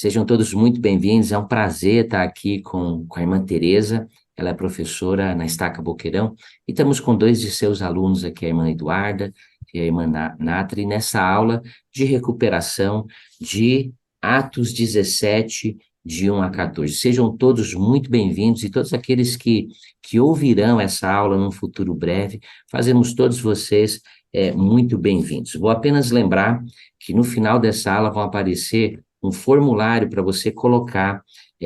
Sejam todos muito bem-vindos. É um prazer estar aqui com a irmã Tereza. Ela é professora na Estaca Boqueirão e estamos com dois de seus alunos aqui, a irmã Eduarda e a irmã Natri, nessa aula de recuperação de Atos 17, de 1 a 14. Sejam todos muito bem-vindos e todos aqueles que ouvirão essa aula num futuro breve, fazemos todos vocês muito bem-vindos. Vou apenas lembrar que no final dessa aula vão aparecer um formulário para você colocar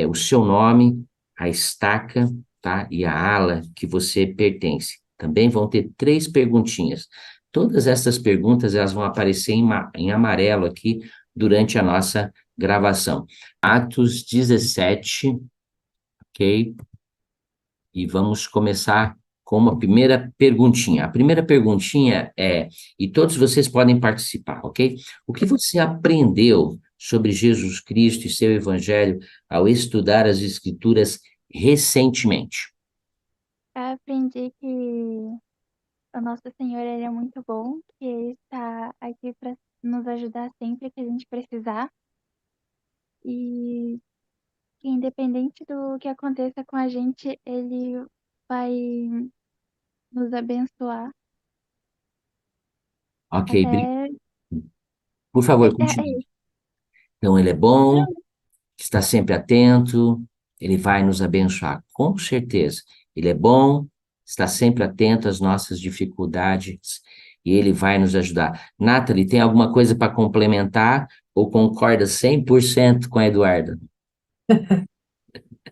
o seu nome, a estaca, tá? E a ala que você pertence. Também vão ter 3 perguntinhas. Todas essas perguntas elas vão aparecer em amarelo aqui durante a nossa gravação. Atos 17, ok? E vamos começar com uma primeira perguntinha. A primeira perguntinha e todos vocês podem participar, ok? O que você aprendeu sobre Jesus Cristo e seu Evangelho ao estudar as Escrituras recentemente? Eu aprendi que o nosso Senhor ele é muito bom, que Ele está aqui para nos ajudar sempre que a gente precisar e que independente do que aconteça com a gente, Ele vai nos abençoar Ok, até. por favor, continue. Isso. Então, ele é bom, Não, está sempre atento, ele vai nos abençoar, com certeza. Ele é bom, está sempre atento às nossas dificuldades e ele vai nos ajudar. Nathalie, tem alguma coisa para complementar ou concorda 100% com a Eduarda?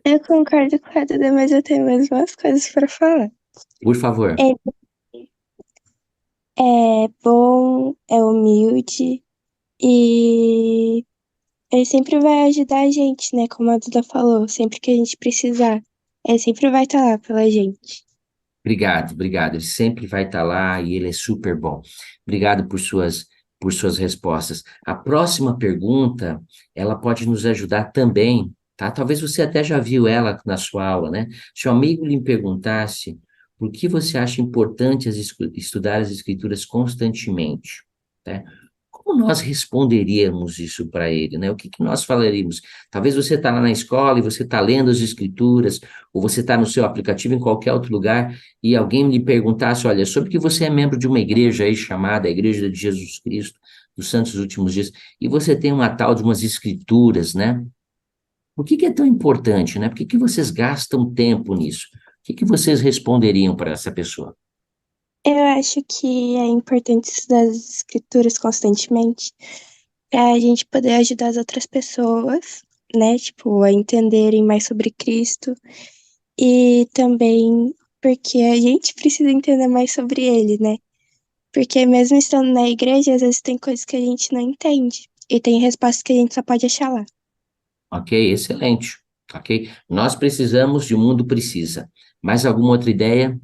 Eu concordo com a Duda, mas eu tenho mais umas coisas pra falar. Por favor. Ele é bom, é humilde e ele sempre vai ajudar a gente, né? Como a Duda falou, sempre que a gente precisar. Ele sempre vai estar lá pela gente. Obrigado, obrigado. Ele sempre vai estar lá e ele é super bom. Obrigado por suas respostas. A próxima pergunta, ela pode nos ajudar também, tá? Talvez você até já viu ela na sua aula, né? Se o amigo lhe perguntasse por que você acha importante estudar as escrituras constantemente, né? Como nós responderíamos isso para ele, né? O que nós falaríamos? Talvez você está lá na escola e você está lendo as escrituras, ou você está no seu aplicativo em qualquer outro lugar e alguém lhe perguntasse, olha, sobre que você é membro de uma igreja aí chamada Igreja de Jesus Cristo, dos Santos Últimos Dias, e você tem uma tal de umas escrituras, né? Por que é tão importante, né? Por que vocês gastam tempo nisso? O que vocês responderiam para essa pessoa? Eu acho que é importante estudar as escrituras constantemente pra gente poder ajudar as outras pessoas, né? Tipo, a entenderem mais sobre Cristo. E também porque a gente precisa entender mais sobre ele, né? Porque mesmo estando na igreja, às vezes tem coisas que a gente não entende. E tem respostas que a gente só pode achar lá. Ok, excelente. Ok? Nós precisamos e o mundo precisa. Mais alguma outra ideia?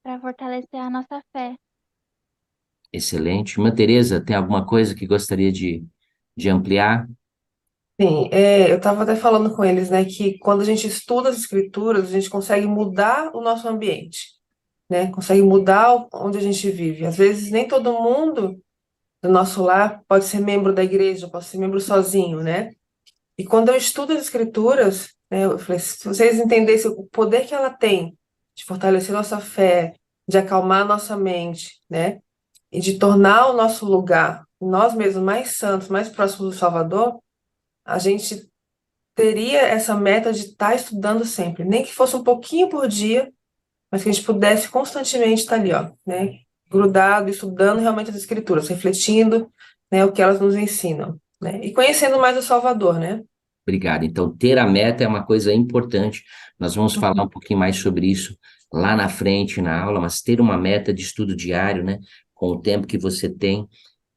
para fortalecer a nossa fé. Excelente. Irmã Tereza, tem alguma coisa que gostaria de ampliar? Sim, eu estava até falando com eles, né, que quando a gente estuda as escrituras, a gente consegue mudar o nosso ambiente, né, consegue mudar onde a gente vive. Às vezes nem todo mundo do nosso lar pode ser membro da igreja, pode ser membro sozinho, né? E quando eu estudo as escrituras, né, eu falei, se vocês entendessem o poder que ela tem de fortalecer nossa fé, de acalmar nossa mente, né, e de tornar o nosso lugar, nós mesmos, mais santos, mais próximos do Salvador, a gente teria essa meta de estar estudando sempre, nem que fosse um pouquinho por dia, mas que a gente pudesse constantemente estar ali, ó, né, grudado, estudando realmente as escrituras, refletindo, né, o que elas nos ensinam, né, e conhecendo mais o Salvador, né? Obrigado. Então, ter a meta é uma coisa importante. Nós vamos falar um pouquinho mais sobre isso lá na frente, na aula, mas ter uma meta de estudo diário, né, com o tempo que você tem,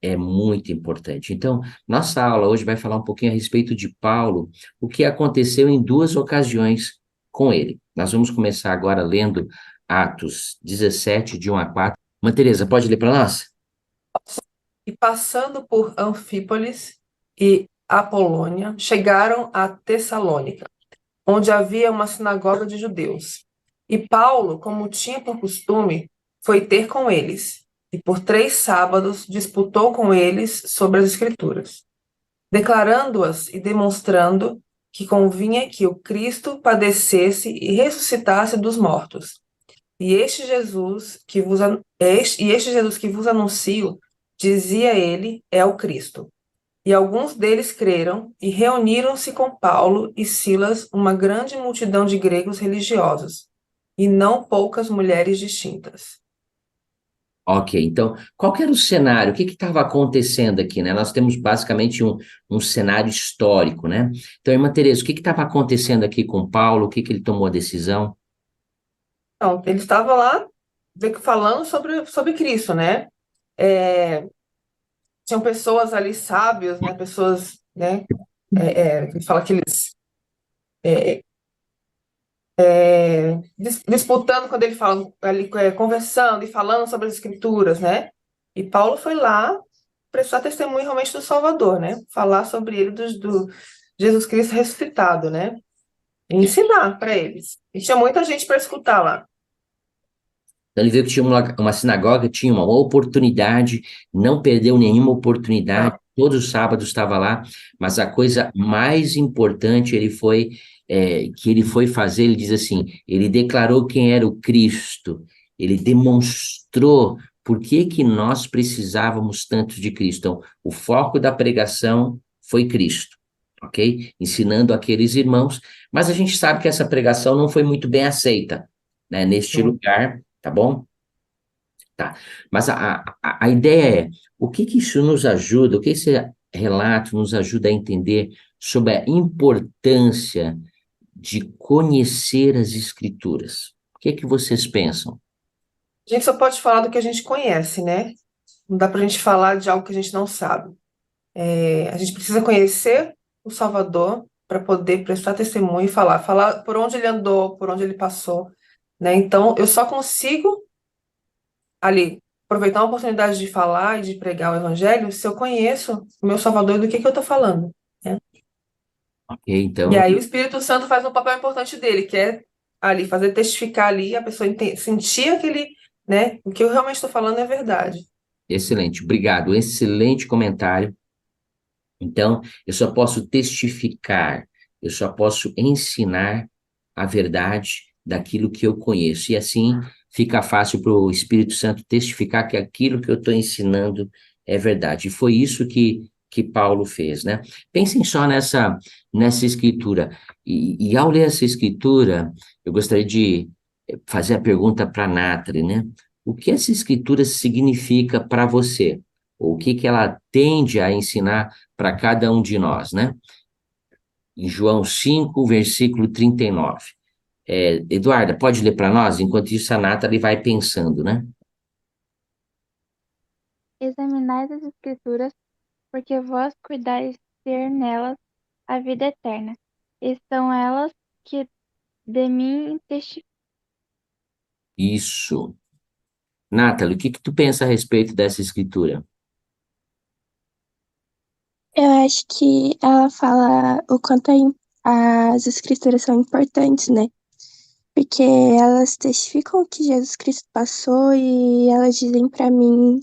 é muito importante. Então, nossa aula hoje vai falar um pouquinho a respeito de Paulo, o que aconteceu em 2 ocasiões com ele. Nós vamos começar agora lendo Atos 17, de 1 a 4. Mãe Teresa, pode ler para nós? E passando por Anfípolis e Apolônia, chegaram a Tessalônica, onde havia uma sinagoga de judeus. E Paulo, como tinha por costume, foi ter com eles, e por 3 sábados disputou com eles sobre as Escrituras, declarando-as e demonstrando que convinha que o Cristo padecesse e ressuscitasse dos mortos. E este Jesus que vos anuncio, dizia ele, é o Cristo. E alguns deles creram e reuniram-se com Paulo e Silas uma grande multidão de gregos religiosos, e não poucas mulheres distintas. Ok, então, qual que era o cenário? O que estava acontecendo aqui, né? Nós temos basicamente um cenário histórico, né? Então, irmã Tereza, o que estava acontecendo aqui com Paulo? O que ele tomou a decisão? Então, ele estava lá falando sobre Cristo, né? É, tinham pessoas ali sábios, né? Pessoas, né? Que fala que eles disputando quando ele fala ali, conversando e falando sobre as escrituras, né? E Paulo foi lá prestar testemunho realmente do Salvador, né? Falar sobre ele do Jesus Cristo ressuscitado, né? E ensinar para eles. E tinha muita gente para escutar lá. Então, ele viu que tinha uma sinagoga, tinha uma oportunidade, não perdeu nenhuma oportunidade, Não. todos os sábados estava lá, mas a coisa mais importante que ele foi fazer, ele diz assim, ele declarou quem era o Cristo, ele demonstrou por que que nós precisávamos tanto de Cristo. Então, o foco da pregação foi Cristo, ok? Ensinando aqueles irmãos, mas a gente sabe que essa pregação não foi muito bem aceita, né, neste lugar. Tá bom? Tá. Mas a ideia é, o que que isso nos ajuda, o que esse relato nos ajuda a entender sobre a importância de conhecer as Escrituras? O que é que vocês pensam? A gente só pode falar do que a gente conhece, né? Não dá para a gente falar de algo que a gente não sabe. A gente precisa conhecer o Salvador para poder prestar testemunho e falar por onde ele andou, por onde ele passou, né? Então, eu só consigo ali aproveitar uma oportunidade de falar e de pregar o Evangelho se eu conheço o meu Salvador e do que eu estou falando, né? Ok, E então, aí o Espírito Santo faz um papel importante dele, que é ali fazer testificar ali, a pessoa sentir aquele, né? O que eu realmente estou falando é verdade. excelente, obrigado, excelente comentário. Então, eu só posso testificar, eu só posso ensinar a verdade daquilo que eu conheço. E assim fica fácil para o Espírito Santo testificar que aquilo que eu estou ensinando é verdade. E foi isso que Paulo fez, né? Pensem só nessa escritura. E ao ler essa escritura, eu gostaria de fazer a pergunta para a Nathalie, né? O que essa escritura significa para você? Ou o que que ela tende a ensinar para cada um de nós, né? Em João 5, versículo 39. Eduarda, pode ler para nós? Enquanto isso, a Nathalie vai pensando, né? Examinai as Escrituras, porque vós cuidais ter nelas a vida eterna, e são elas que de mim testificam. Isso. Nathalie, o que que tu pensa a respeito dessa escritura? Eu acho que ela fala o quanto as escrituras são importantes, né? Porque elas testificam o que Jesus Cristo passou e elas dizem pra mim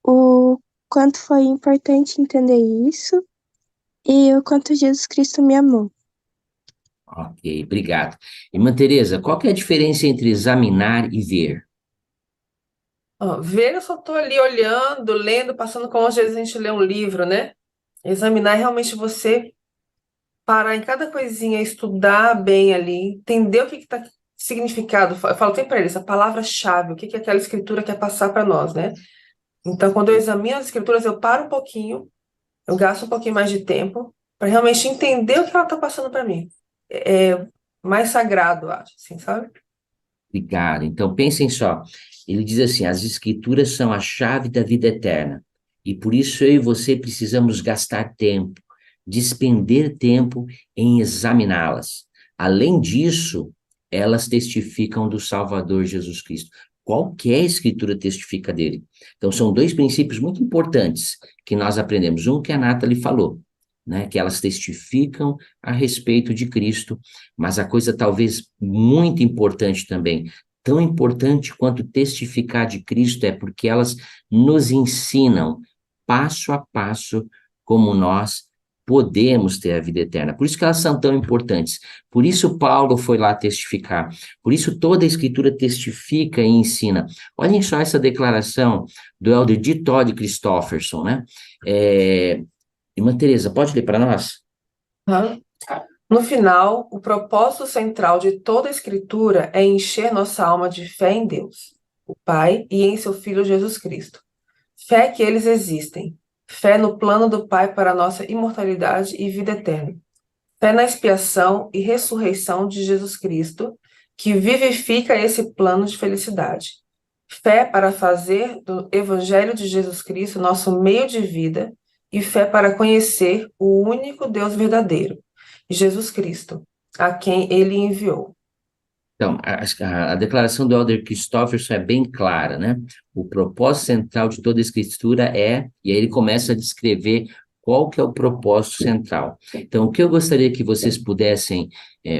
o quanto foi importante entender isso e o quanto Jesus Cristo me amou. Ok, obrigado. Irmã Tereza, qual que é a diferença entre examinar e ver? Ó, ver, eu só estou ali olhando, lendo, passando como às vezes a gente lê um livro, né? Examinar é realmente você parar em cada coisinha, estudar bem ali, entender o que está significado. Eu falo sempre para eles, a palavra-chave, o que que aquela escritura quer passar para nós, né? Então, quando eu examino as escrituras, eu paro um pouquinho, eu gasto um pouquinho mais de tempo para realmente entender o que ela está passando para mim. É mais sagrado, eu acho, assim, sabe? Obrigado. Então, pensem só. Ele diz assim: as escrituras são a chave da vida eterna. E por isso eu e você precisamos gastar tempo, despender tempo em examiná-las. Além disso, elas testificam do Salvador Jesus Cristo. Qualquer escritura testifica dele. Então, são dois princípios muito importantes que nós aprendemos. Um que a Nathalie falou, né, que elas testificam a respeito de Cristo, mas a coisa talvez muito importante também, tão importante quanto testificar de Cristo, é porque elas nos ensinam passo a passo como nós podemos ter a vida eterna. Por isso que elas são tão importantes. Por isso Paulo foi lá testificar. Por isso toda a Escritura testifica e ensina. Olhem só essa declaração do elder D. Todd Christofferson, né? Irmã Teresa, pode ler para nós? Hã? No final, o propósito central de toda a Escritura é encher nossa alma de fé em Deus, o Pai, e em seu Filho Jesus Cristo. Fé que eles existem. Fé no plano do Pai para a nossa imortalidade e vida eterna. Fé na expiação e ressurreição de Jesus Cristo, que vivifica esse plano de felicidade. Fé para fazer do Evangelho de Jesus Cristo nosso meio de vida e fé para conhecer o único Deus verdadeiro, Jesus Cristo, a quem ele enviou. Então, a declaração do elder Christofferson é bem clara, né? O propósito central de toda a Escritura e aí ele começa a descrever qual que é o propósito central. Então, o que eu gostaria que vocês pudessem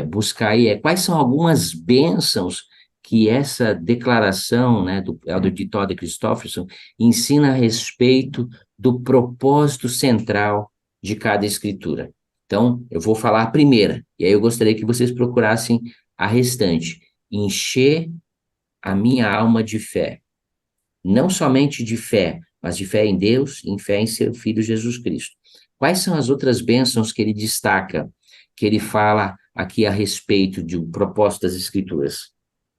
buscar aí quais são algumas bênçãos que essa declaração, né, do elder de Todd Christofferson ensina a respeito do propósito central de cada Escritura. Então, eu vou falar a primeira, e aí eu gostaria que vocês procurassem a restante, encher a minha alma de fé. Não somente de fé, mas de fé em Deus e em fé em seu Filho Jesus Cristo. Quais são as outras bênçãos que ele destaca, que ele fala aqui a respeito do propósito das Escrituras?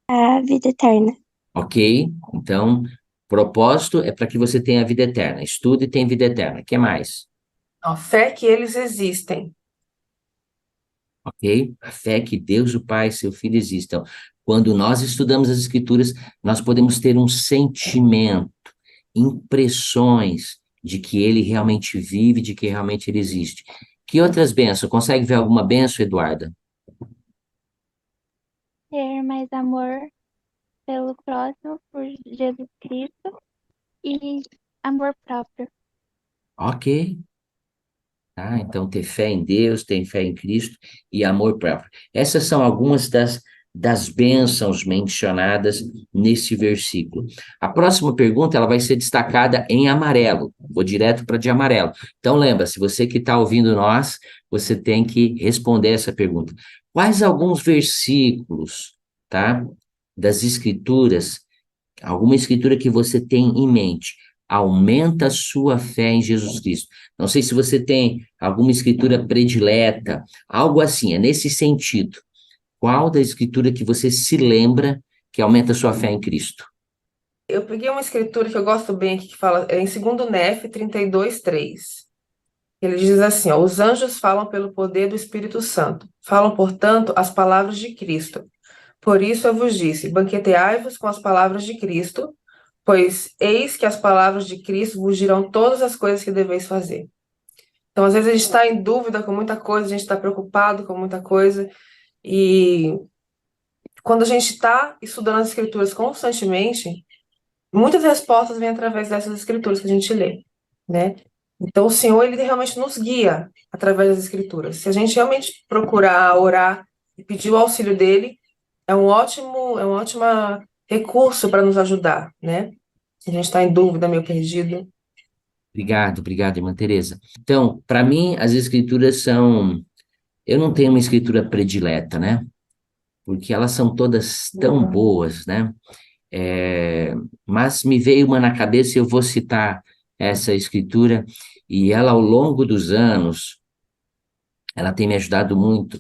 A vida eterna. Ok? Então, propósito é para que você tenha a vida eterna. Estude e tem vida eterna. O que mais? A fé que eles existem. Ok? A fé que Deus, o Pai e seu Filho existam. Quando nós estudamos as Escrituras, nós podemos ter um sentimento, impressões de que ele realmente vive, de que realmente ele existe. Que outras bênçãos? Consegue ver alguma bênção, Eduarda? Ter mais amor pelo próximo, por Jesus Cristo e amor próprio. Ok. Tá? Então, ter fé em Deus, ter fé em Cristo e amor próprio. Essas são algumas das bênçãos mencionadas nesse versículo. A próxima pergunta ela vai ser destacada em amarelo. Vou direto para de amarelo. Então, lembra, se você que está ouvindo nós, você tem que responder essa pergunta. Quais alguns versículos, tá, das Escrituras, alguma escritura que você tem em mente, aumenta a sua fé em Jesus Cristo? Não sei se você tem alguma escritura predileta, algo assim, é nesse sentido. Qual da escritura que você se lembra que aumenta a sua fé em Cristo? Eu peguei uma escritura que eu gosto bem aqui, que fala em 2 Nef 32:3. Ele diz assim, ó, os anjos falam pelo poder do Espírito Santo. Falam, portanto, as palavras de Cristo. Por isso eu vos disse, banqueteai-vos com as palavras de Cristo, pois eis que as palavras de Cristo vos dirão todas as coisas que deveis fazer. Então, às vezes, a gente está em dúvida com muita coisa, a gente está preocupado com muita coisa, e quando a gente está estudando as Escrituras constantemente, muitas respostas vêm através dessas Escrituras que a gente lê, né? Então, o Senhor, ele realmente nos guia através das Escrituras. Se a gente realmente procurar orar e pedir o auxílio dele, é um ótimo recurso para nos ajudar, né? Se a gente está em dúvida, meio perdido. Obrigado, irmã Teresa. Então, para mim, as escrituras são... Eu não tenho uma escritura predileta, né? Porque elas são todas tão boas, né? Mas me veio uma na cabeça e eu vou citar essa escritura, e ela, ao longo dos anos, ela tem me ajudado muito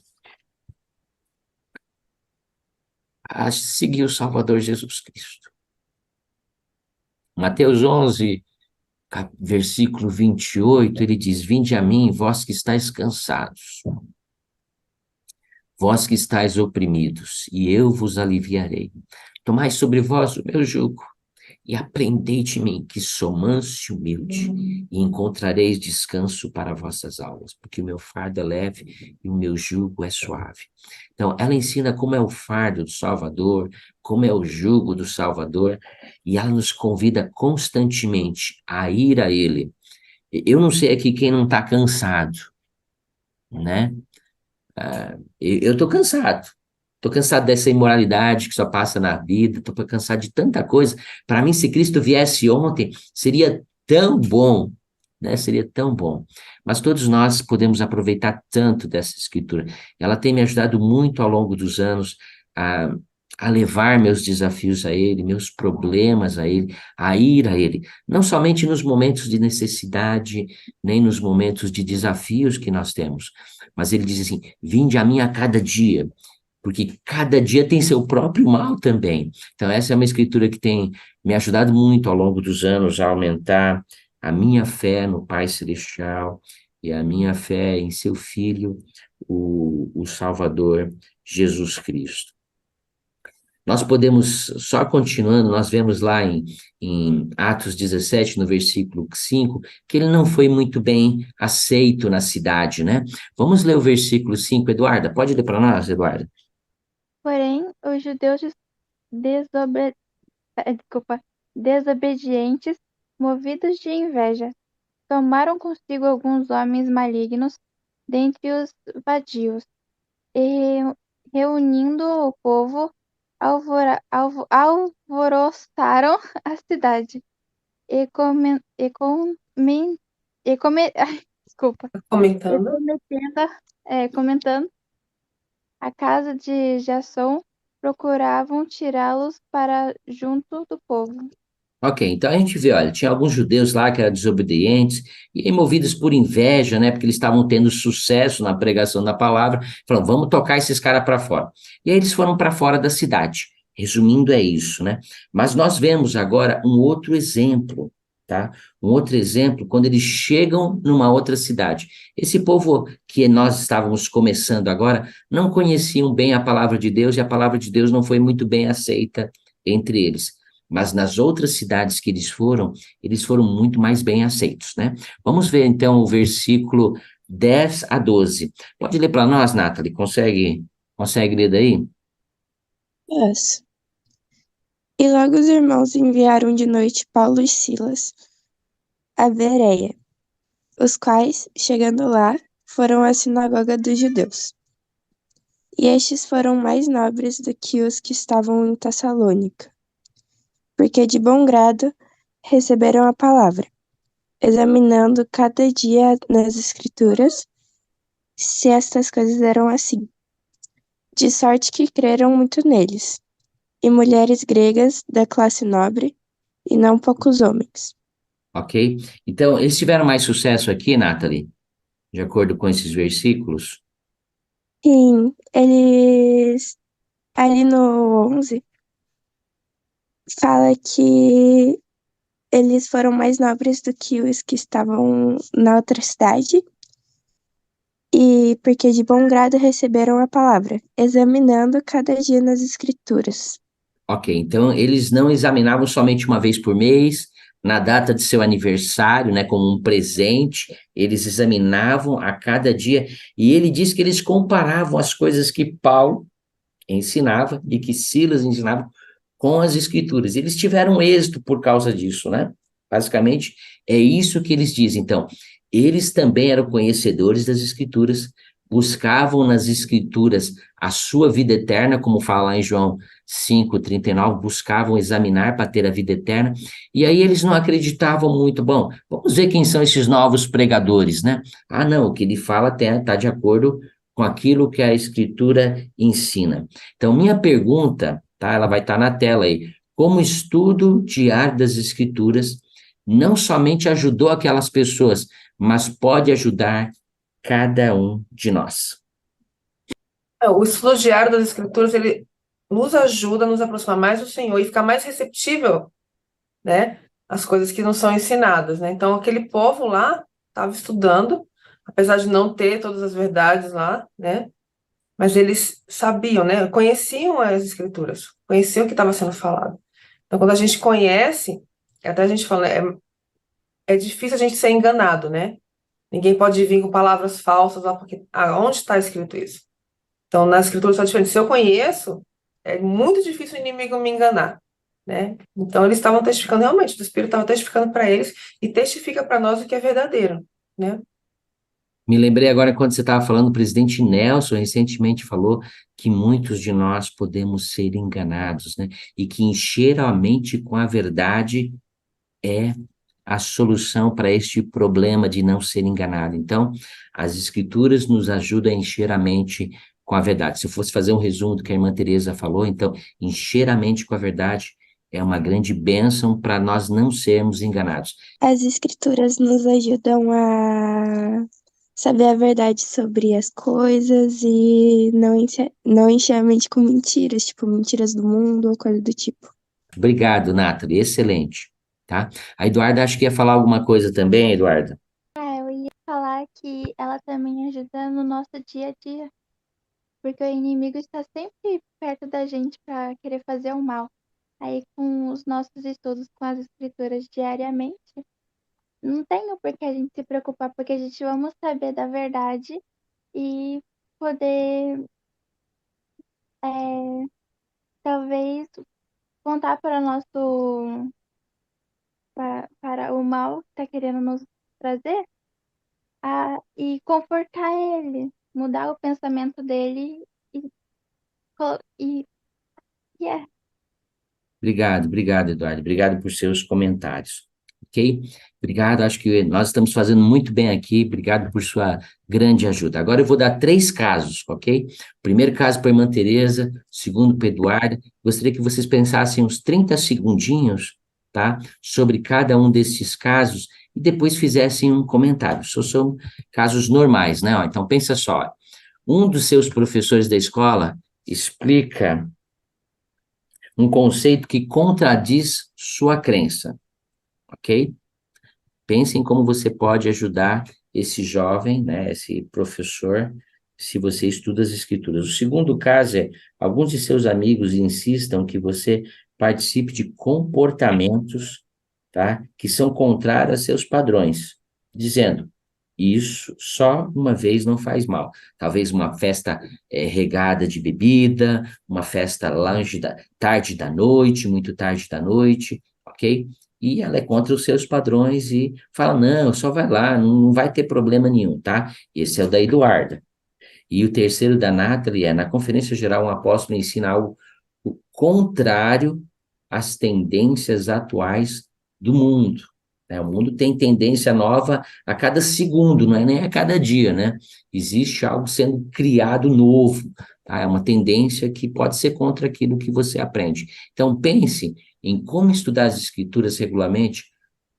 a seguir o Salvador Jesus Cristo. Mateus 11, versículo 28, ele diz, vinde a mim, vós que estáis cansados, vós que estáis oprimidos, e eu vos aliviarei. Tomai sobre vós o meu jugo, e aprendei de mim, que sou manso e humilde, e encontrareis descanso para vossas almas, porque o meu fardo é leve e o meu jugo é suave. Então, ela ensina como é o fardo do Salvador, como é o jugo do Salvador, e ela nos convida constantemente a ir a Ele. Eu não sei aqui quem não está cansado, né? Eu estou cansado. Estou cansado dessa imoralidade que só passa na vida, estou cansado de tanta coisa. Para mim, se Cristo viesse ontem, seria tão bom, né? Seria tão bom. Mas todos nós podemos aproveitar tanto dessa escritura. Ela tem me ajudado muito ao longo dos anos a, a levar meus desafios a Ele, meus problemas a Ele, a ir a Ele. Não somente nos momentos de necessidade, nem nos momentos de desafios que nós temos, mas Ele diz assim: vinde a mim a cada dia, porque cada dia tem seu próprio mal também. Então, essa é uma escritura que tem me ajudado muito ao longo dos anos a aumentar a minha fé no Pai Celestial e a minha fé em seu Filho, o Salvador, Jesus Cristo. Nós podemos, só continuando, nós vemos lá em Atos 17, no versículo 5, que ele não foi muito bem aceito na cidade, né? Vamos ler o versículo 5, Eduarda. Pode ler para nós, Eduarda? Porém, os judeus desobe- desculpa, desobedientes, movidos de inveja, tomaram consigo alguns homens malignos dentre os vadios, e reunindo o povo, alvoroçaram a cidade e desculpa, e Comentando. comentando a casa de Jason, procuravam tirá-los para junto do povo. Ok, então a gente vê, olha, tinha alguns judeus lá que eram desobedientes e aí, movidos por inveja, né, porque eles estavam tendo sucesso na pregação da palavra, falaram, vamos tocar esses caras para fora. E aí eles foram para fora da cidade. Resumindo, é isso, né? Mas nós vemos agora um outro exemplo, tá? Um outro exemplo quando eles chegam numa outra cidade. Esse povo que nós estávamos começando agora não conheciam bem a palavra de Deus e a palavra de Deus não foi muito bem aceita entre eles. Mas nas outras cidades que eles foram muito mais bem aceitos, né? Vamos ver então o versículo 10 a 12. Pode ler para nós, Nathalie? Consegue ler daí? Yes. E logo os irmãos enviaram de noite Paulo e Silas a Bereia, os quais, chegando lá, foram à sinagoga dos judeus. E estes foram mais nobres do que os que estavam em Tessalônica, porque de bom grado receberam a palavra, examinando cada dia nas Escrituras se estas coisas eram assim. De sorte que creram muito neles, e mulheres gregas da classe nobre, e não poucos homens. Ok? Então, eles tiveram mais sucesso aqui, Nathalie, de acordo com esses versículos? Sim, eles, ali no 11, fala que eles foram mais nobres do que os que estavam na outra cidade, e porque de bom grado receberam a palavra, examinando cada dia nas escrituras. Ok, então eles não examinavam somente uma vez por mês, na data de seu aniversário, né, como um presente, eles examinavam a cada dia, e ele diz que eles comparavam as coisas que Paulo ensinava e que Silas ensinava com as escrituras. Eles tiveram êxito por causa disso, né? Basicamente, é isso que eles dizem. Então, eles também eram conhecedores das escrituras, buscavam nas escrituras a sua vida eterna, como fala lá em João 5:39, buscavam examinar para ter a vida eterna, e aí eles não acreditavam muito. Bom, vamos ver quem são esses novos pregadores, né? Ah, não, o que ele fala está de acordo com aquilo que a escritura ensina. Então, minha pergunta, tá? Ela vai estar na tela aí. Como o estudo diário das escrituras não somente ajudou aquelas pessoas, mas pode ajudar cada um de nós. O estudo diário das Escrituras, ele nos ajuda a nos aproximar mais do Senhor e ficar mais receptível, né, às coisas que não são ensinadas, né? Então, aquele povo lá estava estudando, apesar de não ter todas as verdades lá, né? Mas eles sabiam, né? Conheciam as Escrituras, conheciam o que estava sendo falado. Então, quando a gente conhece, até a gente fala, é difícil a gente ser enganado, né? Ninguém pode vir com palavras falsas lá, porque onde está escrito isso? Então, nas escrituras está diferente. Se eu conheço, é muito difícil o inimigo me enganar, né? Então, eles estavam testificando, realmente, o Espírito estava testificando para eles e testifica para nós o que é verdadeiro, né? Me lembrei agora quando você estava falando, o presidente Nelson recentemente falou que muitos de nós podemos ser enganados, né? E que encher a mente com a verdade é a solução para este problema de não ser enganado. Então, as escrituras nos ajudam a encher a mente com a verdade. Se eu fosse fazer um resumo do que a irmã Teresa falou, então, encher a mente com a verdade é uma grande bênção para nós não sermos enganados. As escrituras nos ajudam a saber a verdade sobre as coisas e não encher a mente com mentiras, tipo mentiras do mundo ou coisa do tipo. Obrigado, Nathalie, excelente, tá? A Eduarda acho que ia falar alguma coisa também, Eduarda. Eu ia falar que ela também ajuda no nosso dia a dia, porque o inimigo está sempre perto da gente para querer fazer o mal. Aí, com os nossos estudos com as escrituras diariamente, não tem o porquê a gente se preocupar, porque a gente vamos saber da verdade e poder, é, talvez, contar para o mal que está querendo nos trazer, e confortar ele, mudar o pensamento dele e, e, e é. Obrigado, Eduardo. Obrigado por seus comentários. Ok? Obrigado, acho que nós estamos fazendo muito bem aqui. Obrigado por sua grande ajuda. Agora eu vou dar 3 casos, ok? Primeiro caso para a irmã Tereza, segundo para o Eduardo. Gostaria que vocês pensassem uns 30 segundinhos, tá? Sobre cada um desses casos e depois fizessem um comentário. São casos normais, né? Ó, então pensa só. Um dos seus professores da escola explica um conceito que contradiz sua crença, ok? Pense em como você pode ajudar esse jovem, né, esse professor, se você estuda as escrituras. O segundo caso é, alguns de seus amigos insistam que você participe de comportamentos, tá, que são contrários a seus padrões, dizendo, isso só uma vez não faz mal. Talvez uma festa regada de bebida, uma festa tarde da noite, muito tarde da noite, ok? E ela é contra os seus padrões e fala, não, só vai lá, não vai ter problema nenhum, tá? Esse é o da Eduarda. E o terceiro da Nathalie é, na Conferência Geral, um apóstolo ensina algo contrário às tendências atuais do mundo. Né? O mundo tem tendência nova a cada segundo, não é nem a cada dia, né? Existe algo sendo criado novo, tá? É uma tendência que pode ser contra aquilo que você aprende. Então, pense em como estudar as escrituras regularmente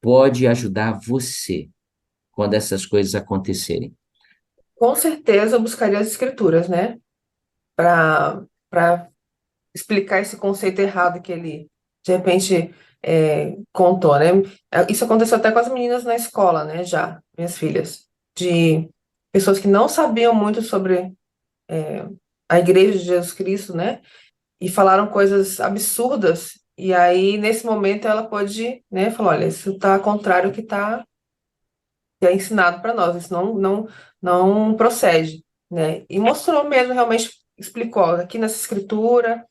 pode ajudar você quando essas coisas acontecerem. Com certeza eu buscaria as escrituras, né? Para explicar esse conceito errado que ele, de repente, contou, né? Isso aconteceu até com as meninas na escola, né? Já, minhas filhas, de pessoas que não sabiam muito sobre a Igreja de Jesus Cristo, né? E falaram coisas absurdas. E aí, nesse momento, ela pode, né, falar, olha, isso está contrário ao que é ensinado para nós, isso não procede, né? E mostrou mesmo, realmente explicou, ó, aqui nessa escritura,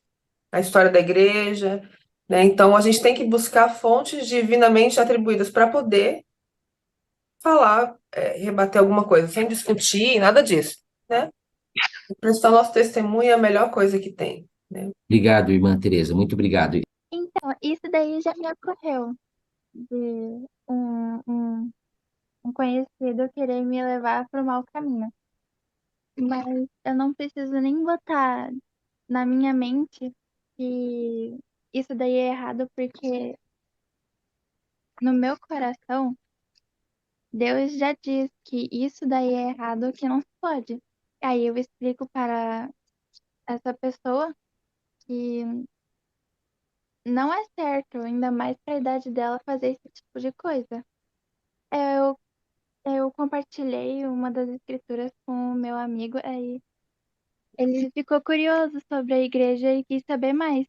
a história da igreja, né? Então, a gente tem que buscar fontes divinamente atribuídas para poder falar, rebater alguma coisa, sem discutir, nada disso, né? Prestar nosso testemunho é a melhor coisa que tem, né? Obrigado, irmã Tereza, muito obrigado. Então, isso daí já me ocorreu, de um conhecido querer me levar para o mau caminho. Mas eu não preciso nem botar na minha mente que isso daí é errado, porque no meu coração, Deus já diz que isso daí é errado, que não se pode. Aí eu explico para essa pessoa que não é certo, ainda mais para a idade dela, fazer esse tipo de coisa. Eu, eu compartilhei uma das escrituras com o meu amigo, aí ele ficou curioso sobre a igreja e quis saber mais.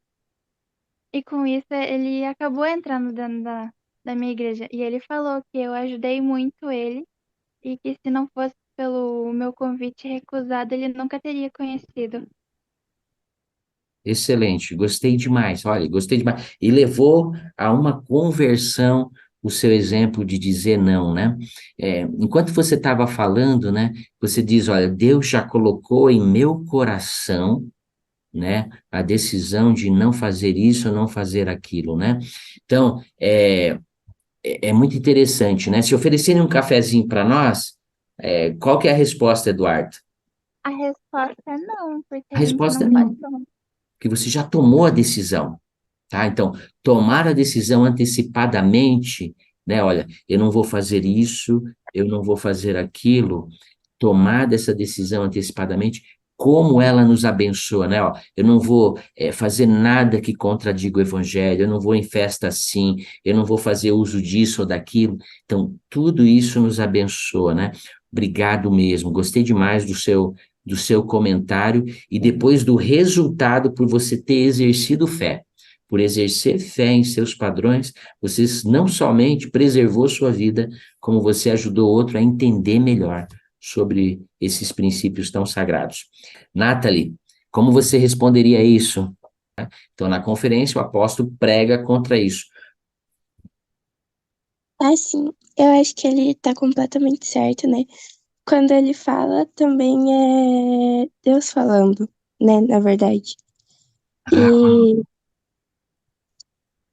E com isso ele acabou entrando dentro da minha igreja. E ele falou que eu ajudei muito ele e que se não fosse pelo meu convite recusado, ele nunca teria conhecido. Excelente, gostei demais, olha, gostei demais. E levou a uma conversão o seu exemplo de dizer não, né? Enquanto você estava falando, né, você diz, olha, Deus já colocou em meu coração, né, a decisão de não fazer isso ou não fazer aquilo, né? Então, é muito interessante, né? Se oferecerem um cafezinho para nós, qual que é a resposta, Eduardo? A resposta é não, porque A a gente resposta não é tá não, pronto. que você já tomou a decisão. Tá? Então, tomar a decisão antecipadamente, né? Olha, eu não vou fazer isso, eu não vou fazer aquilo. Tomar essa decisão antecipadamente, como ela nos abençoa, né? Ó, eu não vou fazer nada que contradiga o evangelho, eu não vou em festa assim, eu não vou fazer uso disso ou daquilo. Então, tudo isso nos abençoa, né? Obrigado mesmo. Gostei demais do seu comentário e depois do resultado por você ter exercido fé. Por exercer fé em seus padrões, você não somente preservou sua vida, como você ajudou outro a entender melhor sobre esses princípios tão sagrados. Nathalie, como você responderia a isso? Então, na conferência, o apóstolo prega contra isso. Assim, eu acho que ele tá completamente certo, né? Quando ele fala, também é Deus falando, né? Na verdade. Ah, E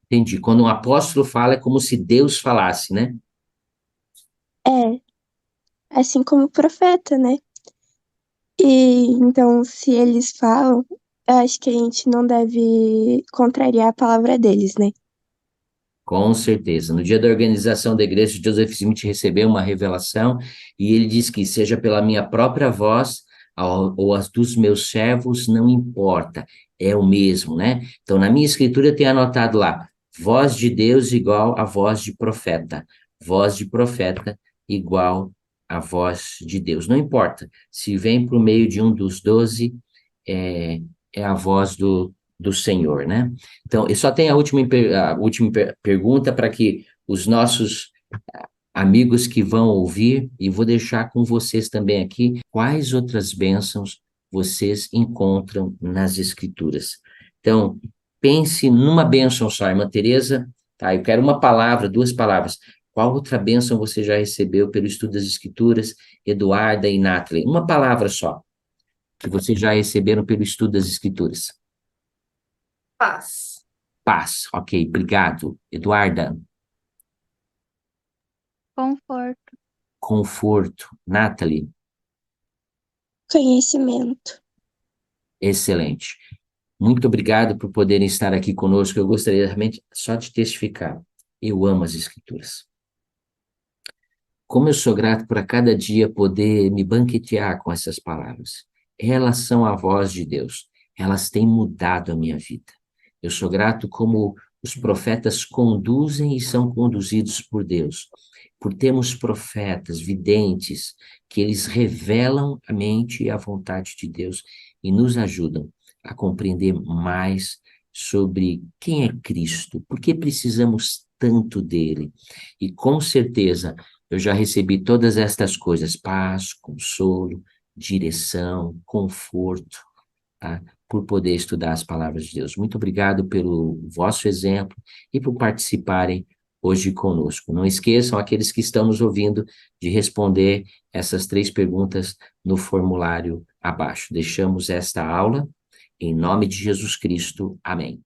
entendi. Quando um apóstolo fala, é como se Deus falasse, né? é, assim como o profeta, né? E então, se eles falam, eu acho que a gente não deve contrariar a palavra deles, né? Com certeza. No dia da organização da igreja, Joseph Smith recebeu uma revelação e ele diz que seja pela minha própria voz ou as dos meus servos, não importa, é o mesmo, né? Então, na minha escritura eu tenho anotado lá, voz de Deus igual a voz de profeta igual a voz de Deus. Não importa, se vem por meio de um dos 12, é, é a voz do Senhor, né? Então, eu só tenho a última pergunta para que os nossos amigos que vão ouvir, e vou deixar com vocês também aqui, quais outras bênçãos vocês encontram nas Escrituras. Então, pense numa bênção só, irmã Teresa, tá? Eu quero uma palavra, duas palavras. Qual outra bênção você já recebeu pelo estudo das Escrituras, Eduarda e Nathalie? Uma palavra só, que vocês já receberam pelo estudo das Escrituras. Paz. Paz, ok, obrigado. Eduarda, Conforto. conforto. Nathalie, Conhecimento. excelente. Muito obrigado por poderem estar aqui conosco. Eu gostaria realmente só de testificar. Eu amo as Escrituras. Como eu sou grato por a cada dia poder me banquetear com essas palavras. Elas são a voz de Deus. Elas têm mudado a minha vida. Eu sou grato como os profetas conduzem e são conduzidos por Deus. Por termos profetas, videntes, que eles revelam a mente e a vontade de Deus e nos ajudam a compreender mais sobre quem é Cristo, por que precisamos tanto dele. E com certeza eu já recebi todas estas coisas: paz, consolo, direção, conforto, tá? Por poder estudar as palavras de Deus. Muito obrigado pelo vosso exemplo e por participarem hoje conosco. Não esqueçam, aqueles que estão nos ouvindo, de responder essas 3 perguntas no formulário abaixo. Deixamos esta aula em nome de Jesus Cristo. Amém.